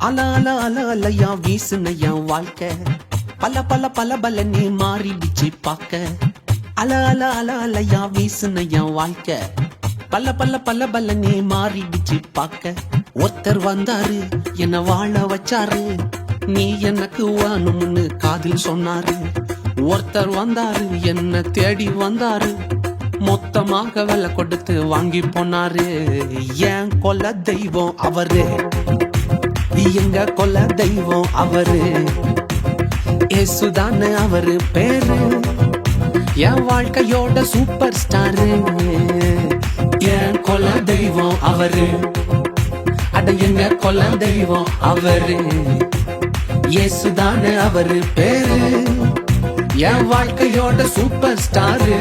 அல அல அல அலையா வீசுன என் வாழ்க்கை பல பல பல பல நீ மாறிடுச்சு பாக்க அல அல அல அலையா வீசுன என் வாழ்க்கை பல பல பல பல நீ மாறிடுச்சு பாக்க ஒருத்தர் வந்தாரு என்ன வாழ வச்சாரு நீ எனக்கு வேணும்னு காதில் சொன்னாரு ஒருத்தர் வந்தாரு என்ன தேடி வந்தாரு மொத்தமாக விலை கொடுத்து வாங்கி போனாரு என் கொல்ல தெய்வம் அவரு எங்க கொல்ல தெய்வம் அவரு ஏசுதான அவரு பேரு என் வாழ்க்கையோட சூப்பர் ஸ்டாரு என் கொல்ல தெய்வம் அவரு அட எங்க கொல்ல தெய்வம் அவரு ஏசுதான அவரு பேரு என் வாழ்க்கையோட சூப்பர் ஸ்டாரு